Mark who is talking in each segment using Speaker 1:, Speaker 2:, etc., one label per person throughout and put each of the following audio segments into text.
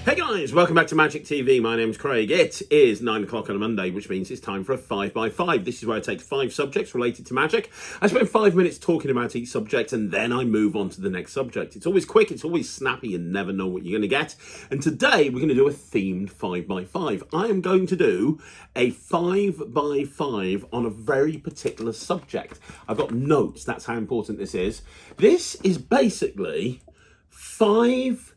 Speaker 1: Hey guys, welcome back to Magic TV. My name's Craig. It is 9 o'clock on a Monday, which means it's time for a 5x5. This is where I take 5 subjects related to magic. I spend 5 minutes talking about each subject and then I move on to the next subject. It's always quick, it's always snappy, you never know what you're going to get. And today we're going to do a themed 5x5. I am going to do a 5x5 on a very particular subject. I've got notes, that's how important this is. This is basically 5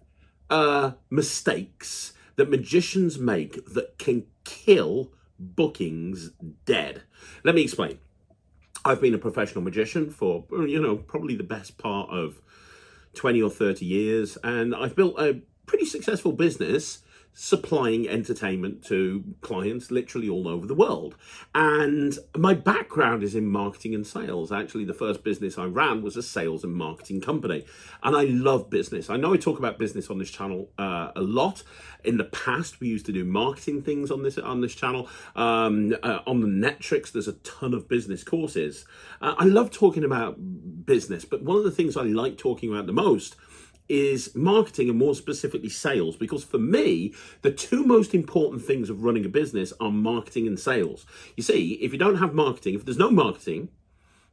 Speaker 1: mistakes that magicians make that can kill bookings dead. Let me explain. I've been a professional magician for, probably the best part of 20 or 30 years, and I've built a pretty successful business supplying entertainment to clients literally all over the world. And my background is in marketing and sales. Actually, the first business I ran was a sales and marketing company. And I love business. I know I talk about business on this channel a lot. In the past, we used to do marketing things on this channel. On the Netrix, there's a ton of business courses. I love talking about business, but one of the things I like talking about the most is marketing, and more specifically sales, because for me, the two most important things of running a business are marketing and sales. You see, if you don't have marketing, if there's no marketing,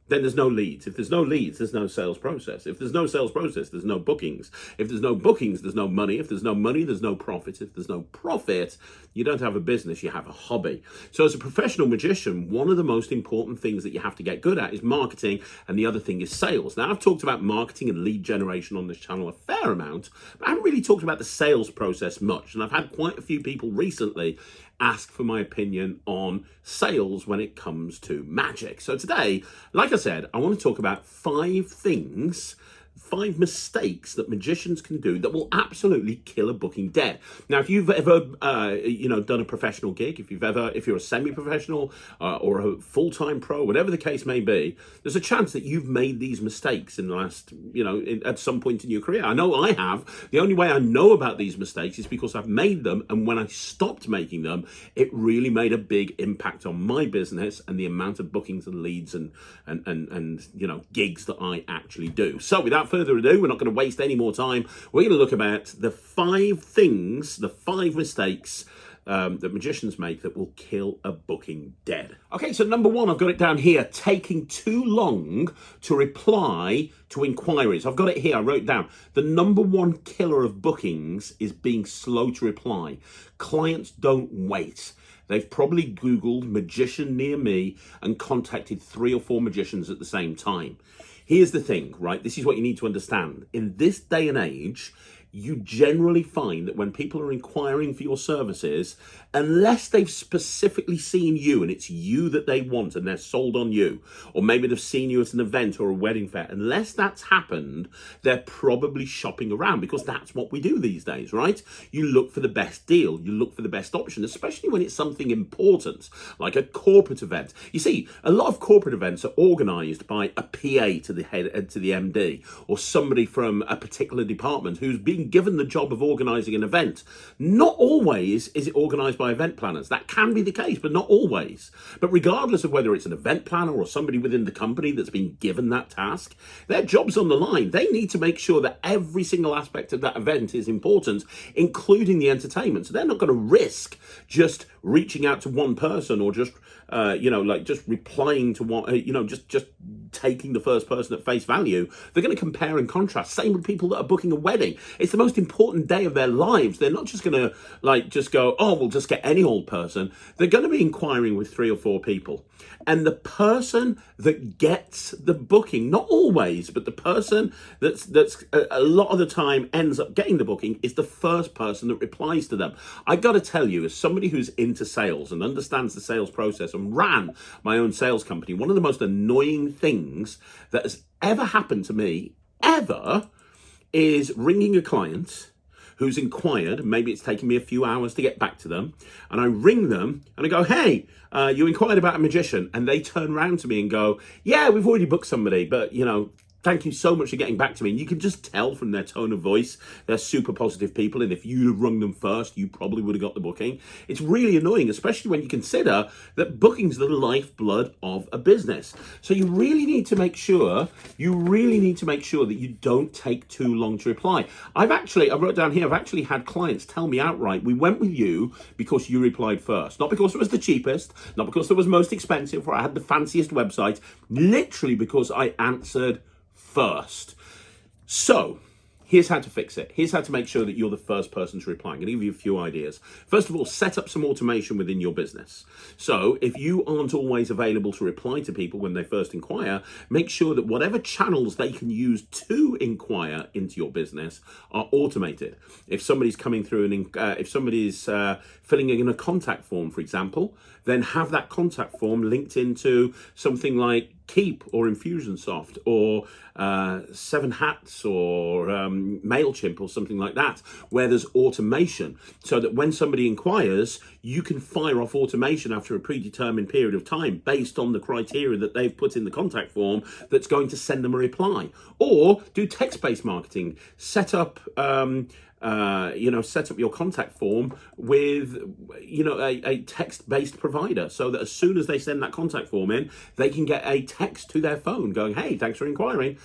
Speaker 1: then there's no leads. If there's no leads, there's no sales process. If there's no sales process, there's no bookings. If there's no bookings, there's no money. If there's no money, there's no profit. If there's no profit, you don't have a business, you have a hobby. So as a professional magician, one of the most important things that you have to get good at is marketing, and the other thing is sales. Now, I've talked about marketing and lead generation on this channel a fair amount, but I haven't really talked about the sales process much, and I've had quite a few people recently ask for my opinion on sales when it comes to magic. So today, like I said, I want to talk about 5 things, 5 mistakes that magicians can do that will absolutely kill a booking dead. Now, if you've ever, done a professional gig, if you're a semi-professional or a full-time pro, whatever the case may be, there's a chance that you've made these mistakes in the last, at some point in your career. I know I have. The only way I know about these mistakes is because I've made them, and when I stopped making them, it really made a big impact on my business and the amount of bookings and leads and gigs that I actually do. So without further ado, we're not going to waste any more time. We're going to look about the 5 things, the 5 mistakes that magicians make that will kill a booking dead. Okay, so number 1, I've got it down here, taking too long to reply to inquiries. I've got it here, I wrote it down. The number 1 killer of bookings is being slow to reply. Clients don't wait. They've probably Googled magician near me and contacted 3 or 4 magicians at the same time. Here's the thing, right? This is what you need to understand. In this day and age, you generally find that when people are inquiring for your services, unless they've specifically seen you and it's you that they want and they're sold on you, or maybe they've seen you at an event or a wedding fair, unless that's happened, they're probably shopping around, because that's what we do these days, right? You look for the best deal, you look for the best option, especially when it's something important, like a corporate event. You see, a lot of corporate events are organized by a PA to the head, to the MD, or somebody from a particular department who's being given the job of organizing an event. Not always is it organized by event planners. That can be the case, but not always. But regardless of whether it's an event planner or somebody within the company that's been given that task, their job's on the line. They need to make sure that every single aspect of that event is important, including the entertainment. So they're not going to risk just reaching out to one person or just just replying to one, just taking the first person at face value. They're going to compare and contrast. Same with people that are booking a wedding. It's the most important day of their lives. They're not just going to just go, oh, we'll just get any old person. They're going to be inquiring with 3 or 4 people. And the person that gets the booking, not always, but the person that's a lot of the time ends up getting the booking is the first person that replies to them. I got to tell you, as somebody who's into sales and understands the sales process and ran my own sales company, one of the most annoying things that has ever happened to me, ever, is ringing a client who's inquired, maybe it's taken me a few hours to get back to them, and I ring them and I go, hey, you inquired about a magician, and they turn around to me and go, yeah, we've already booked somebody, but Thank you so much for getting back to me. And you can just tell from their tone of voice, they're super positive people. And if you'd have rung them first, you probably would have got the booking. It's really annoying, especially when you consider that booking's the lifeblood of a business. So you really need to make sure, that you don't take too long to reply. I wrote down here, I've actually had clients tell me outright, we went with you because you replied first. Not because it was the cheapest, not because it was most expensive, or I had the fanciest website, literally because I answered first. So here's how to fix it. Here's how to make sure that you're the first person to reply. I'm going to give you a few ideas. First of all, set up some automation within your business. So if you aren't always available to reply to people when they first inquire, make sure that whatever channels they can use to inquire into your business are automated. If somebody's coming through and if somebody's filling in a contact form, for example, then have that contact form linked into something like Keep or Infusionsoft or 7 Hats or MailChimp or something like that, where there's automation, so that when somebody inquires, you can fire off automation after a predetermined period of time based on the criteria that they've put in the contact form that's going to send them a reply. Or do text-based marketing. Set up set up your contact form with, a text-based provider, so that as soon as they send that contact form in, they can get a text to their phone going, hey, thanks for inquiring.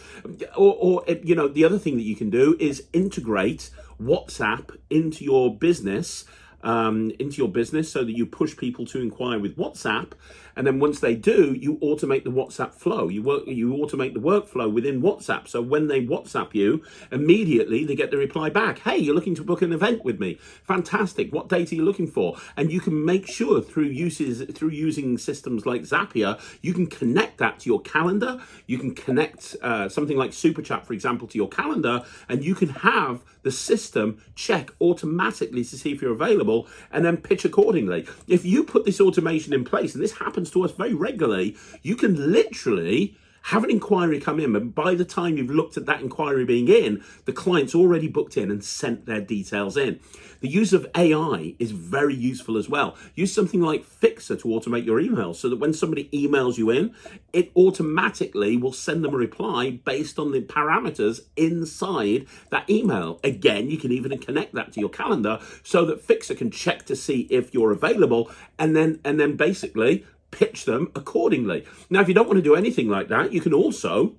Speaker 1: Or the other thing that you can do is integrate WhatsApp into your business, so that you push people to inquire with WhatsApp, and then once they do, you automate the WhatsApp flow. You automate the workflow within WhatsApp, so when they WhatsApp you, immediately they get the reply back. Hey, you're looking to book an event with me? Fantastic. What date are you looking for? And you can make sure through using systems like Zapier, you can connect that to your calendar. You can connect something like Super Chat, for example, to your calendar, and you can have the system check automatically to see if you're available and then pitch accordingly. If you put this automation in place, and this happens to us very regularly, you can literally have an inquiry come in, and by the time you've looked at that inquiry being in, the client's already booked in and sent their details in. The use of AI is very useful as well. Use something like Fixer to automate your emails, so that when somebody emails you in, it automatically will send them a reply based on the parameters inside that email. Again, you can even connect that to your calendar so that Fixer can check to see if you're available, and then basically pitch them accordingly. Now, if you don't want to do anything like that, you can also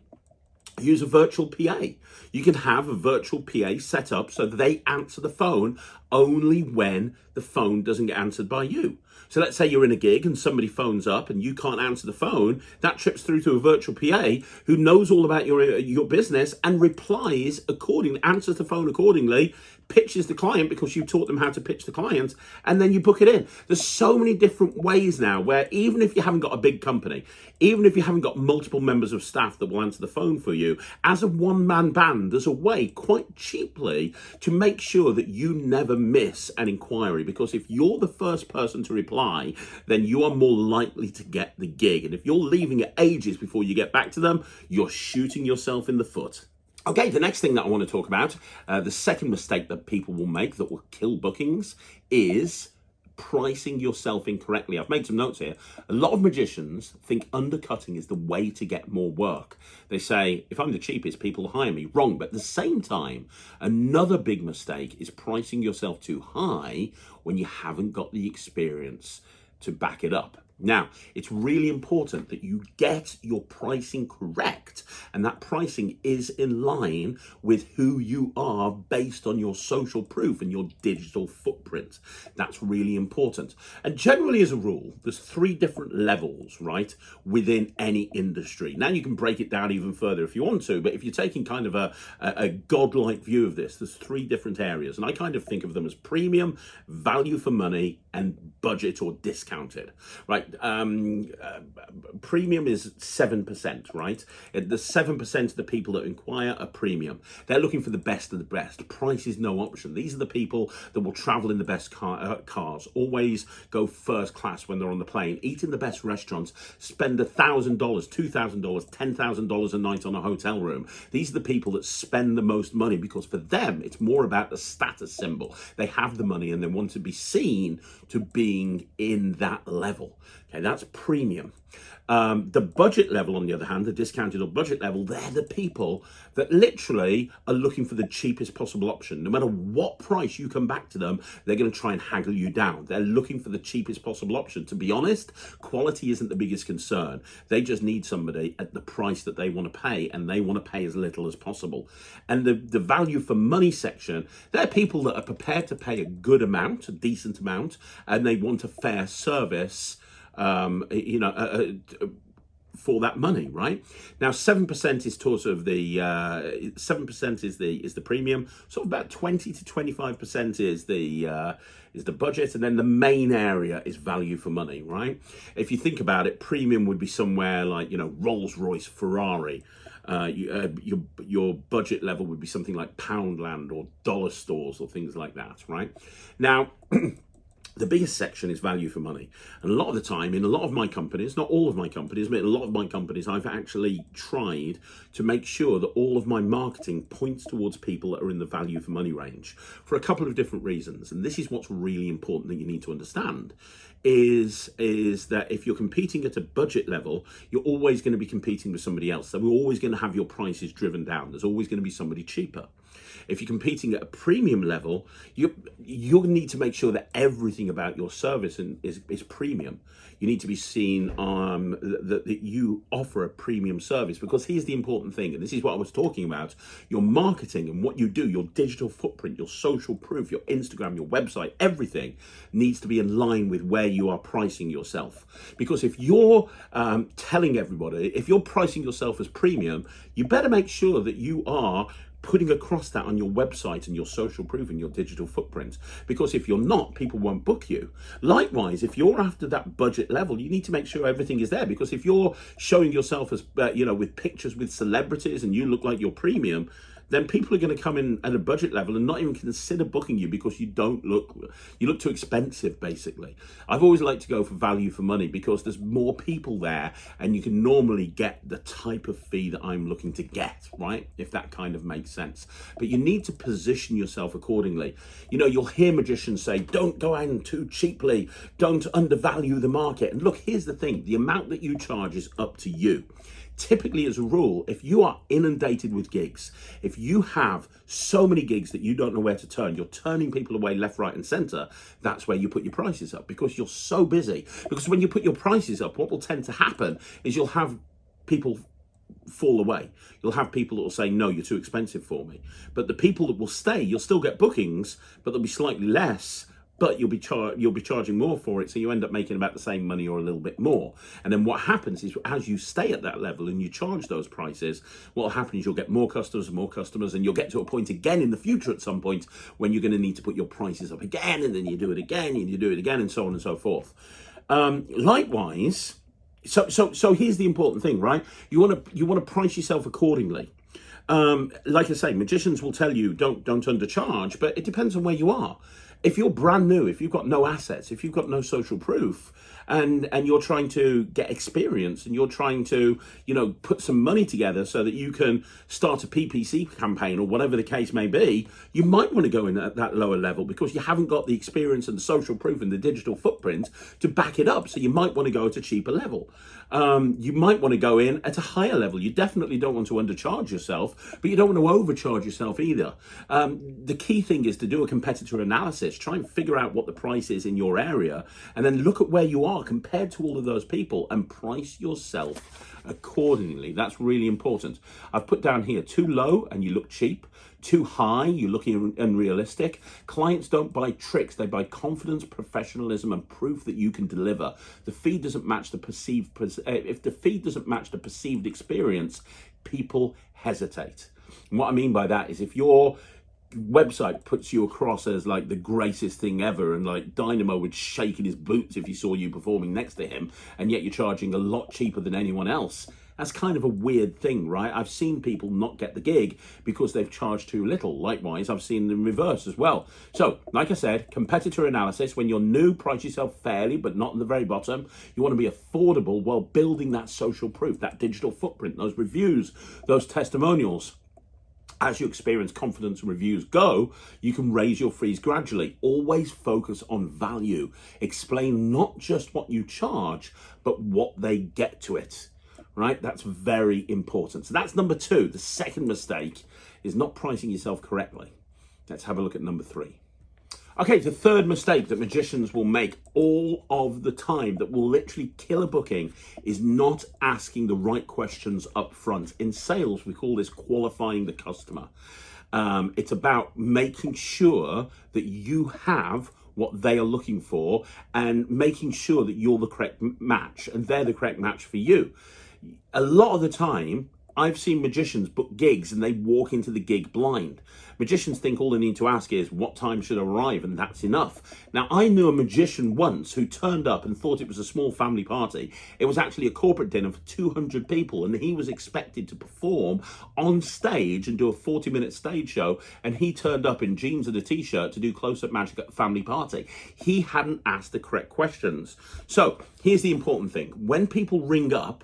Speaker 1: use a virtual PA. You can have a virtual PA set up so that they answer the phone only when the phone doesn't get answered by you. So let's say you're in a gig and somebody phones up and you can't answer the phone. That trips through to a virtual PA who knows all about your business and replies accordingly, answers the phone accordingly, pitches the client because you taught them how to pitch the client, and then you book it in. There's so many different ways now where even if you haven't got a big company, even if you haven't got multiple members of staff that will answer the phone for you, as a one-man band, there's a way quite cheaply to make sure that you never miss an inquiry, because if you're the first person to reply, then you are more likely to get the gig. And if you're leaving it ages before you get back to them, you're shooting yourself in the foot. Okay, the next thing that I want to talk about, the second mistake that people will make that will kill bookings, is pricing yourself incorrectly. I've made some notes here. A lot of magicians think undercutting is the way to get more work. They say, if I'm the cheapest, people hire me. Wrong. But at the same time, another big mistake is pricing yourself too high when you haven't got the experience to back it up. Now, it's really important that you get your pricing correct, and that pricing is in line with who you are based on your social proof and your digital footprint. That's really important. And generally, as a rule, there's 3 different levels, right, within any industry. Now, you can break it down even further if you want to, but if you're taking kind of a godlike view of this, there's 3 different areas, and I kind of think of them as premium, value for money, and budget or discounted, right? Premium is 7%, right? The 7% of the people that inquire are premium. They're looking for the best of the best. Price is no option. These are the people that will travel in the best cars, always go first class when they're on the plane, eat in the best restaurants, spend $1,000, $2,000, $10,000 a night on a hotel room. These are the people that spend the most money, because for them, it's more about the status symbol. They have the money and they want to be seen to being in that level. Okay, that's premium. The budget level, on the other hand, the discounted or budget level, they're the people that literally are looking for the cheapest possible option. No matter what price you come back to them, they're going to try and haggle you down. They're looking for the cheapest possible option. To be honest, quality isn't the biggest concern. They just need somebody at the price that they want to pay, and they want to pay as little as possible. And the value for money section, they're people that are prepared to pay a good amount, a decent amount, and they want a fair service, for that money, right? Now, 7% is sort of the 7% is the premium. So about 20 to 25% is the budget, and then the main area is value for money, right? If you think about it, premium would be somewhere like Rolls-Royce, Ferrari. Your budget level would be something like Poundland or dollar stores or things like that, right? Now. The biggest section is value for money. And a lot of the time, in a lot of my companies, not all of my companies, but in a lot of my companies, I've actually tried to make sure that all of my marketing points towards people that are in the value for money range for a couple of different reasons. And this is what's really important that you need to understand. Is that if you're competing at a budget level, you're always going to be competing with somebody else. So we're always going to have your prices driven down. There's always going to be somebody cheaper. If you're competing at a premium level, you need to make sure that everything about your service is premium. You need to be seen that you offer a premium service, because here's the important thing, and this is what I was talking about. Your marketing and what you do, your digital footprint, your social proof, your Instagram, your website, everything needs to be in line with where you are pricing yourself. Because if you're telling everybody, if you're pricing yourself as premium, you better make sure that you are putting across that on your website and your social proof and your digital footprint. Because if you're not, people won't book you. Likewise, if you're after that budget level, you need to make sure everything is there. Because if you're showing yourself as, with pictures with celebrities and you look like you're premium, then people are going to come in at a budget level and not even consider booking you because you look too expensive, basically. I've always liked to go for value for money because there's more people there and you can normally get the type of fee that I'm looking to get, right? If that kind of makes sense. But you need to position yourself accordingly. You'll hear magicians say, don't go in too cheaply, don't undervalue the market. And look, here's the thing, the amount that you charge is up to you. Typically, as a rule, if you are inundated with gigs, if you have so many gigs that you don't know where to turn, you're turning people away left, right, and center, that's where you put your prices up, because you're so busy. Because when you put your prices up, what will tend to happen is you'll have people fall away. You'll have people that will say, no, you're too expensive for me. But the people that will stay, you'll still get bookings, but they'll be slightly less. But you'll be charging more for it, so you end up making about the same money or a little bit more. And then what happens is, as you stay at that level and you charge those prices, what will happen is you'll get more customers, and you'll get to a point again in the future at some point when you're going to need to put your prices up again, and then you do it again, and you do it again, and so on and so forth. Likewise, so here's the important thing, right? You want to price yourself accordingly. Like I say, magicians will tell you don't undercharge, but it depends on where you are. If you're brand new, if you've got no assets, if you've got no social proof, and you're trying to get experience and you're trying to, put some money together so that you can start a PPC campaign or whatever the case may be, you might want to go in at that lower level because you haven't got the experience and the social proof and the digital footprint to back it up. So you might want to go at a cheaper level. You might want to go in at a higher level. You definitely don't want to undercharge yourself, but you don't want to overcharge yourself either. The key thing is to do a competitor analysis, try and figure out what the price is in your area, and then look at where you are compared to all of those people and price yourself accordingly. That's really important. I've put down here, too low and you look cheap. Too high, you're looking unrealistic. Clients don't buy tricks, they buy confidence, professionalism, and proof that you can deliver. The fee doesn't match the if the fee doesn't match the perceived experience, people hesitate. And what I mean by that is if your website puts you across as like the greatest thing ever, and like Dynamo would shake in his boots if he saw you performing next to him, and yet you're charging a lot cheaper than anyone else, that's kind of a weird thing, right? I've seen people not get the gig because they've charged too little. Likewise, I've seen the reverse as well. So, like I said, competitor analysis. When you're new, price yourself fairly, but not in the very bottom. You want to be affordable while building that social proof, that digital footprint, those reviews, those testimonials. As your experience, confidence, and reviews go, you can raise your fees gradually. Always focus on value. Explain not just what you charge, but what they get to it, right? That's very important. So that's number 2. The second mistake is not pricing yourself correctly. Let's have a look at number 3. Okay, the third mistake that magicians will make all of the time that will literally kill a booking is not asking the right questions up front. In sales, we call this qualifying the customer. It's about making sure that you have what they are looking for and making sure that you're the correct match and they're the correct match for you. A lot of the time, I've seen magicians book gigs and they walk into the gig blind. Magicians think all they need to ask is, what time should I arrive? And that's enough. Now, I knew a magician once who turned up and thought it was a small family party. It was actually a corporate dinner for 200 people, and he was expected to perform on stage and do a 40-minute stage show, and he turned up in jeans and a t-shirt to do close-up magic at a family party. He hadn't asked the correct questions. So here's the important thing. When people ring up,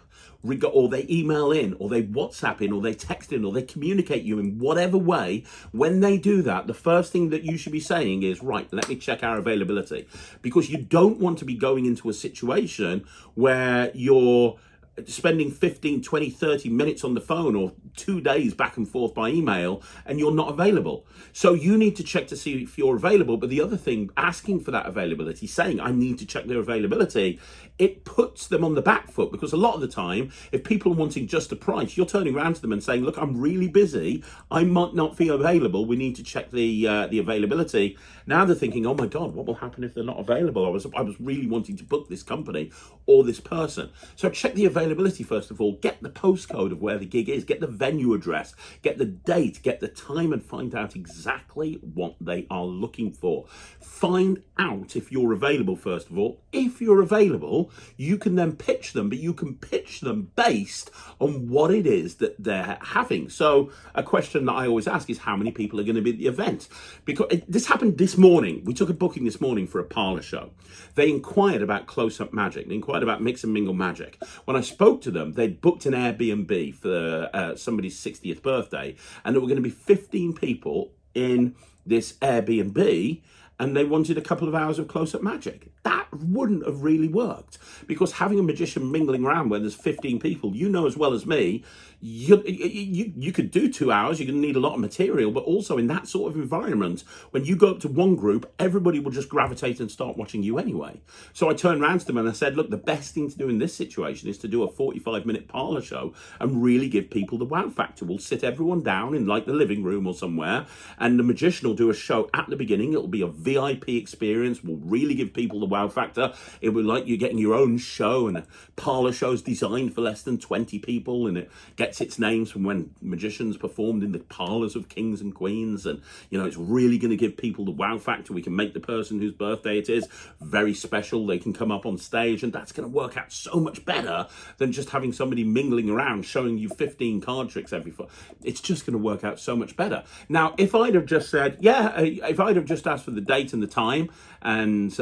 Speaker 1: or they email in, or they WhatsApp in, or they text in, or they communicate you in whatever way, when they do that, the first thing that you should be saying is, right, let me check our availability. Because you don't want to be going into a situation where you're spending 15, 20, 30 minutes on the phone or 2 days back and forth by email and you're not available. So you need to check to see if you're available. But the other thing, asking for that availability, saying I need to check their availability, it puts them on the back foot, because a lot of the time, if people are wanting just a price, you're turning around to them and saying, look, I'm really busy. I might not feel available. We need to check the availability. Now they're thinking, oh my God, what will happen if they're not available? I was really wanting to book this company or this person. So check the availability first of all. Get the postcode of where the gig is. Get the venue address. Get the date. Get the time, and find out exactly what they are looking for. Find out if you're available first of all. If you're available, you can then pitch them, but you can pitch them based on what it is that they're having. So a question that I always ask is, how many people are going to be at the event? Because this happened this morning. We took a booking this morning for a parlor show. They inquired about close-up magic. They inquired about mix and mingle magic. When I spoke to them, they'd booked an Airbnb for somebody's 60th birthday, and there were going to be 15 people in this Airbnb, and they wanted a couple of hours of close-up magic. That wouldn't have really worked, because having a magician mingling around where there's 15 people, you know as well as me, you could do 2 hours, you're going to need a lot of material, but also in that sort of environment, when you go up to one group, everybody will just gravitate and start watching you anyway. So I turned around to them and I said, look, the best thing to do in this situation is to do a 45-minute parlor show and really give people the wow factor. We'll sit everyone down in like the living room or somewhere, and the magician will do a show at the beginning. It'll be a VIP experience. We'll really give people the wow factor. It will be like you're getting your own show, and a parlor show's designed for less than 20 people, and it gets its names from when magicians performed in the parlors of kings and queens. And you know, it's really going to give people the wow factor. We can make the person whose birthday it is very special. They can come up on stage, and that's going to work out so much better than just having somebody mingling around showing you 15 card tricks every foot. It's just going to work out so much better. Now, if I'd have just said, if I'd have just asked for the date and the time and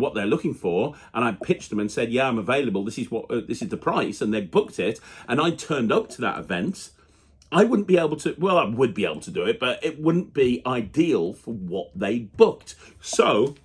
Speaker 1: what they're looking for, and I pitched them and said, yeah, I'm available, this is the price, and they booked it, and I turned up to that event, I wouldn't be able to, well, I would be able to do it, but it wouldn't be ideal for what they booked. So,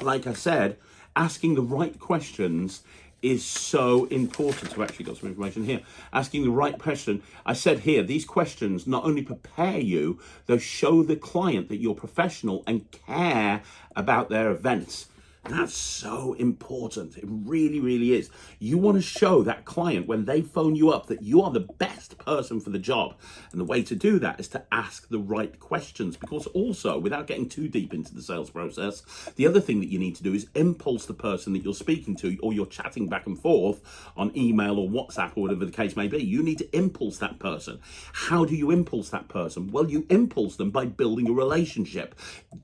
Speaker 1: like I said, asking the right questions is so important. I've actually got some information here. Asking the right question. I said here, these questions not only prepare you, they show the client that you're professional and care about their events. And that's so important. It really, really is. You want to show that client when they phone you up that you are the best person for the job. And the way to do that is to ask the right questions. Because also, without getting too deep into the sales process, the other thing that you need to do is impulse the person that you're speaking to, or you're chatting back and forth on email or WhatsApp or whatever the case may be. You need to impulse that person. How do you impulse that person? Well, you impulse them by building a relationship.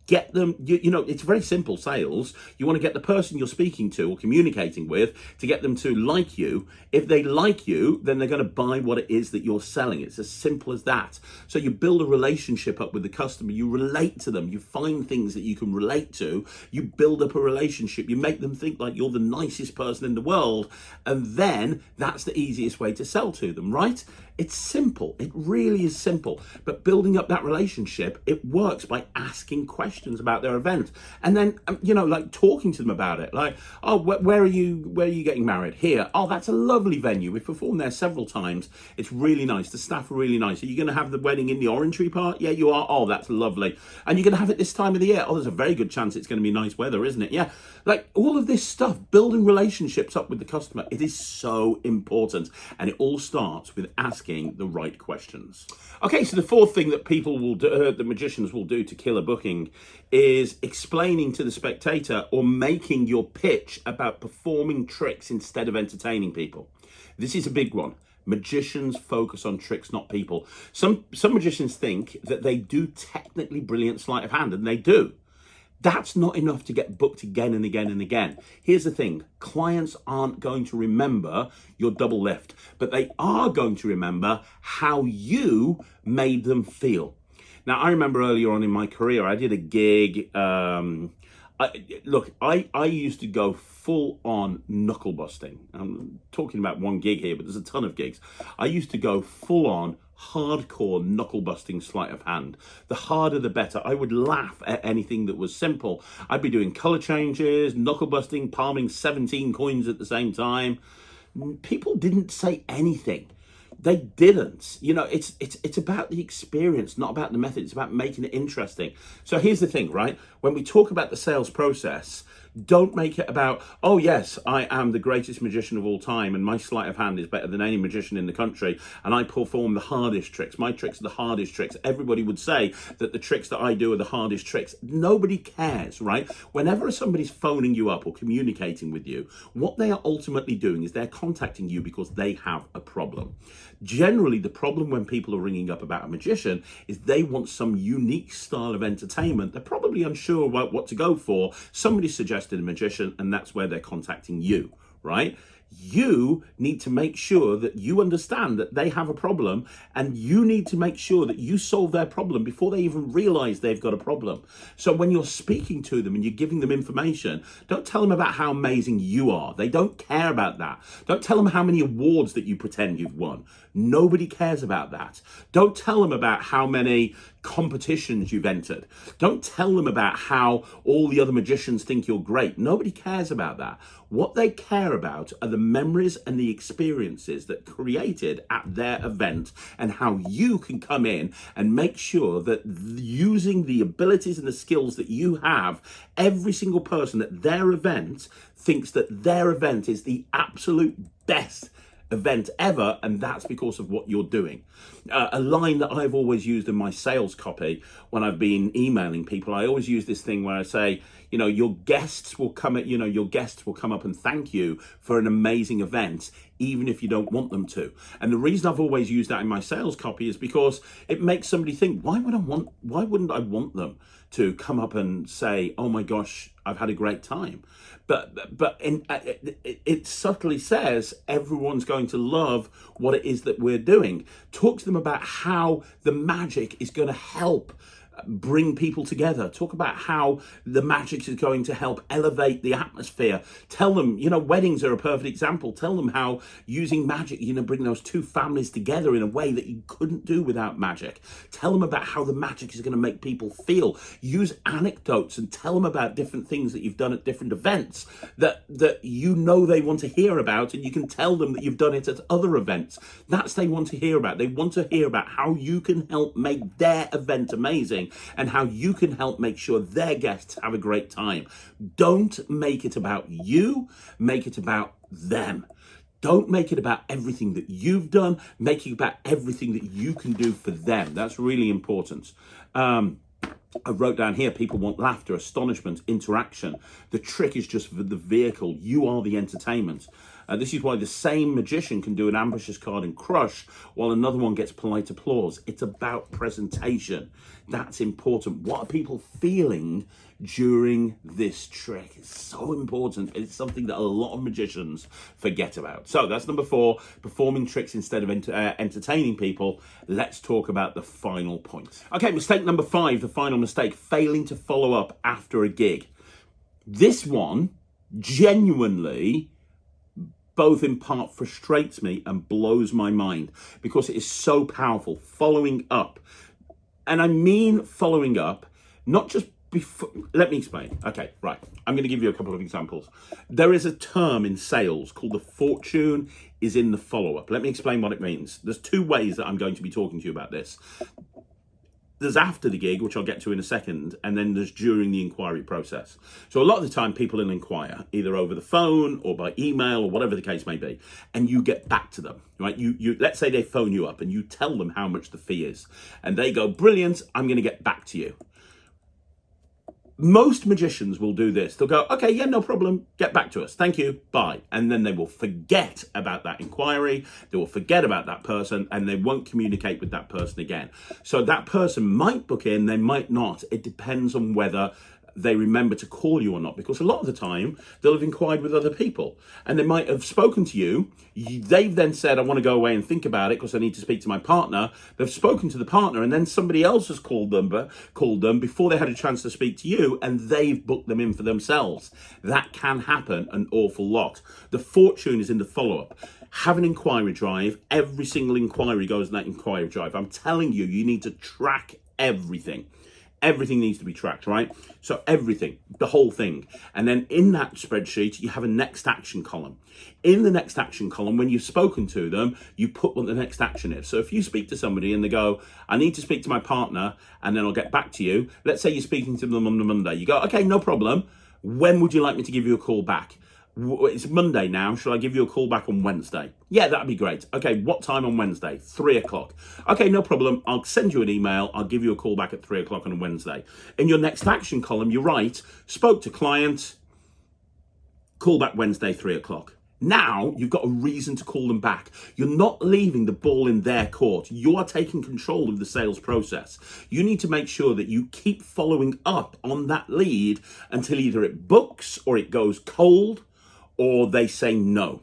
Speaker 1: Get them, you know, it's very simple sales. You want to get the person you're speaking to or communicating with to get them to like you. If they like you, then they're going to buy what it is that you're selling. It's as simple as that. So you build a relationship up with the customer. You relate to them. You find things that you can relate to. You build up a relationship. You make them think like you're the nicest person in the world. And then that's the easiest way to sell to them, right? It's simple. It really is simple. But building up that relationship, it works by asking questions about their event, and then like talking to them about it. Like, oh, where are you getting married? Here. Oh, that's a lovely venue. We've performed there several times. It's really nice. The staff are really nice. Are you going to have the wedding in the Orangery part? Yeah, you are. Oh, that's lovely. And you're going to have it this time of the year. Oh, there's a very good chance it's going to be nice weather, isn't it? Yeah. Like all of this stuff, building relationships up with the customer, it is so important. And it all starts with asking the right questions. Okay, so the fourth thing that people will do, the magicians will do to kill a booking, is explaining to the spectator or making your pitch about performing tricks instead of entertaining people. This is a big one. Magicians focus on tricks, not people. Some magicians think that they do technically brilliant sleight of hand, and they do. That's not enough to get booked again and again and again. Here's the thing. Clients aren't going to remember your double lift, but they are going to remember how you made them feel. Now, I remember earlier on in my career, I did a gig. I used to go full on knuckle busting. I'm talking about one gig here, but there's a ton of gigs. I used to go full on hardcore knuckle busting sleight of hand. The harder the better. I would laugh at anything that was simple. I'd be doing color changes, knuckle busting, palming 17 coins at the same time. People didn't say anything. They didn't. It's about the experience, not about the method. It's about making it interesting. So here's the thing, right? When we talk about the sales process, don't make it about, oh yes, I am the greatest magician of all time and my sleight of hand is better than any magician in the country and I perform the hardest tricks. My tricks are the hardest tricks. Everybody would say that the tricks that I do are the hardest tricks. Nobody cares, right? Whenever somebody's phoning you up or communicating with you, what they are ultimately doing is they're contacting you because they have a problem. Generally, the problem when people are ringing up about a magician is they want some unique style of entertainment. They're probably unsure about what to go for. Somebody suggested a magician, and that's where they're contacting you, right? You need to make sure that you understand that they have a problem, and you need to make sure that you solve their problem before they even realize they've got a problem. So when you're speaking to them and you're giving them information, don't tell them about how amazing you are. They don't care about that. Don't tell them how many awards that you pretend you've won. Nobody cares about that. Don't tell them about how many competitions you've entered. Don't tell them about how all the other magicians think you're great. Nobody cares about that. What they care about are the memories and the experiences that created at their event and how you can come in and make sure that using the abilities and the skills that you have, every single person at their event thinks that their event is the absolute best event ever, and that's because of what you're doing. A line that I've always used in my sales copy when I've been emailing people, I always use this thing where I say, your guests will come up and thank you for an amazing event, even if you don't want them to. And the reason I've always used that in my sales copy is because it makes somebody think, why wouldn't I want them to come up and say, oh my gosh, I've had a great time. But it subtly says everyone's going to love what it is that we're doing. Talk to them about how the magic is going to help bring people together. Talk about how the magic is going to help elevate the atmosphere. Tell them, weddings are a perfect example. Tell them how using magic, bring those two families together in a way that you couldn't do without magic. Tell them about how the magic is going to make people feel. Use anecdotes and tell them about different things that you've done at different events that they want to hear about, and you can tell them that you've done it at other events. That's they want to hear about. They want to hear about how you can help make their event amazing and how you can help make sure their guests have a great time. Don't make it about you, make it about them. Don't make it about everything that you've done, make it about everything that you can do for them. That's really important. I wrote down here, people want laughter, astonishment, interaction. The trick is just the vehicle. You are the entertainment. This is why the same magician can do an ambitious card and crush while another one gets polite applause. It's about presentation. That's important. What are people feeling during this trick? It's so important. It's something that a lot of magicians forget about. So that's number 4, performing tricks instead of entertaining people. Let's talk about the final point. Okay, mistake number 5, the final mistake, failing to follow up after a gig. This one genuinely both in part frustrates me and blows my mind because it is so powerful. Following up. And I mean following up, not just before. Let me explain. Okay, right. I'm going to give you a couple of examples. There is a term in sales called the fortune is in the follow-up. Let me explain what it means. There's two ways that I'm going to be talking to you about this. There's after the gig, which I'll get to in a second, and then there's during the inquiry process. So a lot of the time people will inquire either over the phone or by email or whatever the case may be, and you get back to them, right? You let's say they phone you up and you tell them how much the fee is, and they go, brilliant, I'm going to get back to you. Most magicians will do this. They'll go, okay, yeah, no problem. Get back to us. Thank you. Bye. And then they will forget about that inquiry. They will forget about that person and they won't communicate with that person again. So that person might book in, they might not. It depends on whether they remember to call you or not, because a lot of the time they'll have inquired with other people and they might have spoken to you. They've then said, I want to go away and think about it because I need to speak to my partner. They've spoken to the partner and then somebody else has called them before they had a chance to speak to you and they've booked them in for themselves. That can happen an awful lot. The fortune is in the follow-up. Have an inquiry drive. Every single inquiry goes in that inquiry drive. I'm telling you, you need to track everything. Everything needs to be tracked, right? So everything, the whole thing. And then in that spreadsheet, you have a next action column. In the next action column, when you've spoken to them, you put what the next action is. So if you speak to somebody and they go, I need to speak to my partner and then I'll get back to you. Let's say you're speaking to them on the Monday. You go, okay, no problem. When would you like me to give you a call back? It's Monday now. Shall I give you a call back on Wednesday? Yeah, that'd be great. Okay, what time on Wednesday? 3 o'clock. Okay, no problem. I'll send you an email. I'll give you a call back at 3 o'clock on a Wednesday. In your next action column, you write, spoke to client, call back Wednesday, 3 o'clock. Now you've got a reason to call them back. You're not leaving the ball in their court. You are taking control of the sales process. You need to make sure that you keep following up on that lead until either it books or it goes cold or they say no,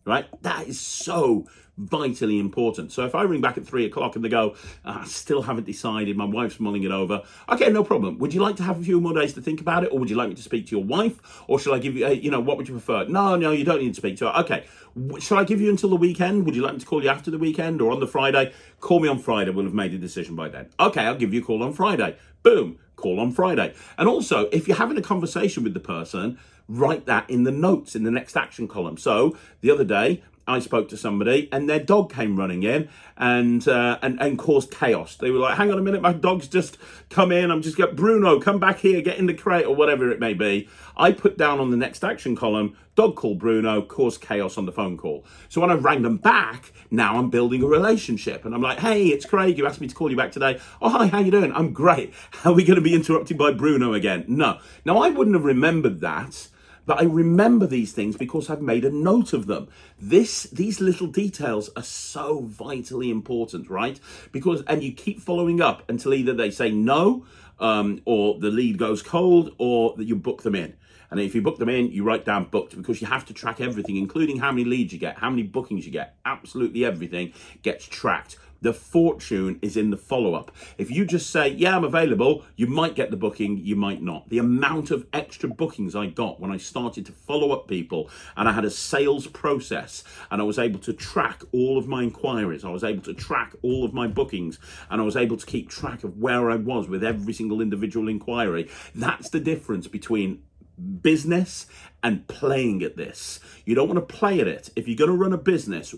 Speaker 1: right? That is so vitally important. So if I ring back at 3 o'clock and they go, I still haven't decided, my wife's mulling it over. Okay, no problem. Would you like to have a few more days to think about it? Or would you like me to speak to your wife? Or shall I give you, what would you prefer? No, you don't need to speak to her. Okay, shall I give you until the weekend? Would you like me to call you after the weekend or on the Friday? Call me on Friday. We'll have made a decision by then. Okay, I'll give you a call on Friday. Boom, call on Friday. And also, if you're having a conversation with the person, write that in the notes in the next action column. So the other day, I spoke to somebody and their dog came running in and caused chaos. They were like, hang on a minute, my dog's just come in. I'm just going, Bruno, come back here, get in the crate or whatever it may be. I put down on the next action column, dog called Bruno, caused chaos on the phone call. So when I rang them back, now I'm building a relationship. And I'm like, hey, it's Craig. You asked me to call you back today. Oh, hi, how you doing? I'm great. Are we going to be interrupted by Bruno again? No. Now, I wouldn't have remembered that. But I remember these things because I've made a note of them. These little details are so vitally important, right? And you keep following up until either they say no, or the lead goes cold, or that you book them in. And if you book them in, you write down booked, because you have to track everything, including how many leads you get, how many bookings you get. Absolutely everything gets tracked. The fortune is in the follow-up. If you just say, yeah, I'm available, you might get the booking, you might not. The amount of extra bookings I got when I started to follow up people and I had a sales process and I was able to track all of my inquiries, I was able to track all of my bookings, and I was able to keep track of where I was with every single individual inquiry. That's the difference between business and playing at this. You don't want to play at it. If you're going to run a business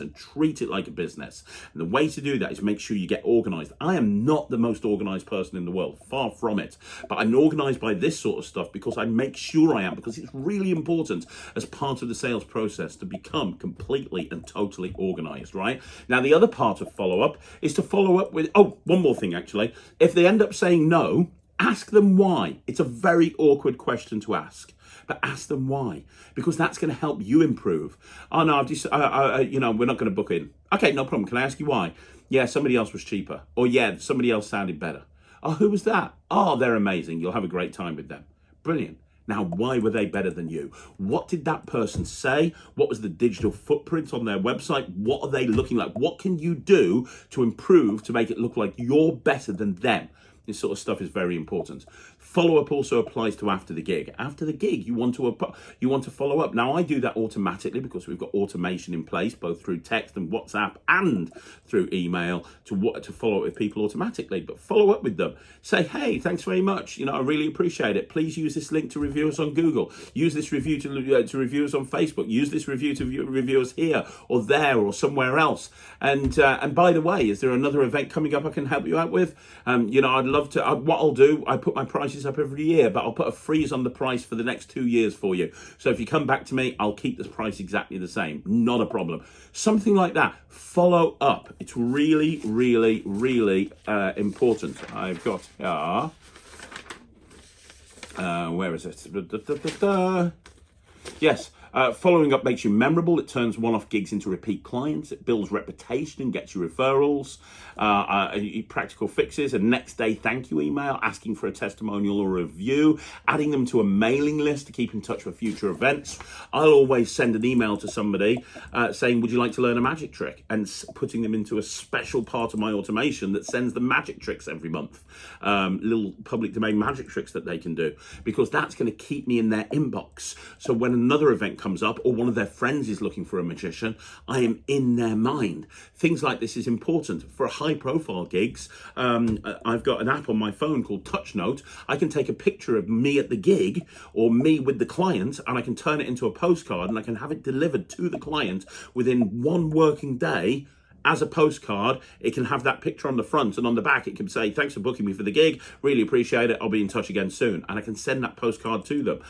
Speaker 1: and treat it like a business. And the way to do that is make sure you get organized. I am not the most organized person in the world, far from it. But I'm organized by this sort of stuff because I make sure I am, because it's really important as part of the sales process to become completely and totally organized, right? Now, the other part of follow-up is to follow up with, one more thing actually. If they end up saying no, ask them why. It's a very awkward question to ask, but ask them why, because that's going to help you improve. Oh no, we're not going to book in. Okay, no problem. Can I ask you why? Yeah, somebody else was cheaper. Or yeah, somebody else sounded better. Oh, who was that? Oh, they're amazing. You'll have a great time with them. Brilliant. Now, why were they better than you? What did that person say? What was the digital footprint on their website? What are they looking like? What can you do to improve to make it look like you're better than them? This sort of stuff is very important. Follow-up also applies to after the gig. After the gig, you want to follow up. Now, I do that automatically because we've got automation in place, both through text and WhatsApp and through email to follow up with people automatically. But follow up with them. Say, hey, thanks very much. I really appreciate it. Please use this link to review us on Google. Use this review to review us on Facebook. Use this review to review us here or there or somewhere else. And by the way, is there another event coming up I can help you out with? I'd love to. What I'll do, I put my prices up every year, but I'll put a freeze on the price for the next 2 years for you. So if you come back to me, I'll keep this price exactly the same. Not a problem. Something like that. Follow up. It's really, really, really important. I've got where is it? Yes. Following up makes you memorable. It turns one-off gigs into repeat clients. It builds reputation and gets you referrals. Practical fixes, a next day thank you email, asking for a testimonial or review, adding them to a mailing list to keep in touch for future events. I'll always send an email to somebody saying, would you like to learn a magic trick? And putting them into a special part of my automation that sends them magic tricks every month. Little public domain magic tricks that they can do, because that's going to keep me in their inbox. So when another event comes up or one of their friends is looking for a magician, I am in their mind. Things like this is important. For high profile gigs, I've got an app on my phone called Touch Note. I can take a picture of me at the gig or me with the client, and I can turn it into a postcard, and I can have it delivered to the client within 1 working day. As a postcard, it can have that picture on the front, and on the back it can say, thanks for booking me for the gig, really appreciate it, I'll be in touch again soon. And I can send that postcard to them.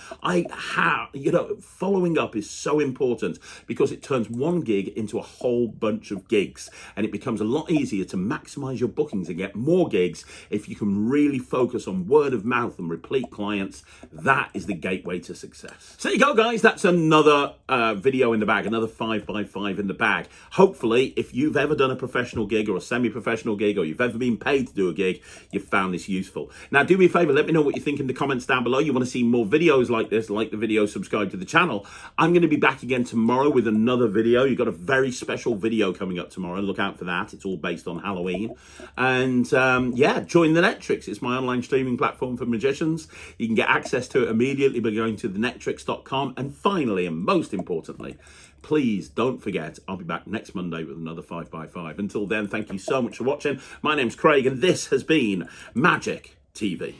Speaker 1: Following up is so important because it turns one gig into a whole bunch of gigs, and it becomes a lot easier to maximize your bookings and get more gigs if you can really focus on word of mouth and repeat clients. That is the gateway to success. So there you go, guys. That's another video in the bag, another 5x5 in the bag. Hopefully, if you've ever done a professional gig or a semi-professional gig, or you've ever been paid to do a gig, you've found this useful. Now, do me a favor, let me know what you think in the comments down below. You want to see more videos like this, like the video, subscribe to the channel. I'm going to be back again tomorrow with another video. You've got a very special video coming up tomorrow. Look out for that. It's all based on Halloween. And join the Netrix. It's my online streaming platform for magicians. You can get access to it immediately by going to thenetrix.com. And finally, and most importantly, please don't forget, I'll be back next Monday with another 5x5. Until then, thank you so much for watching. My name's Craig, and this has been Magic TV.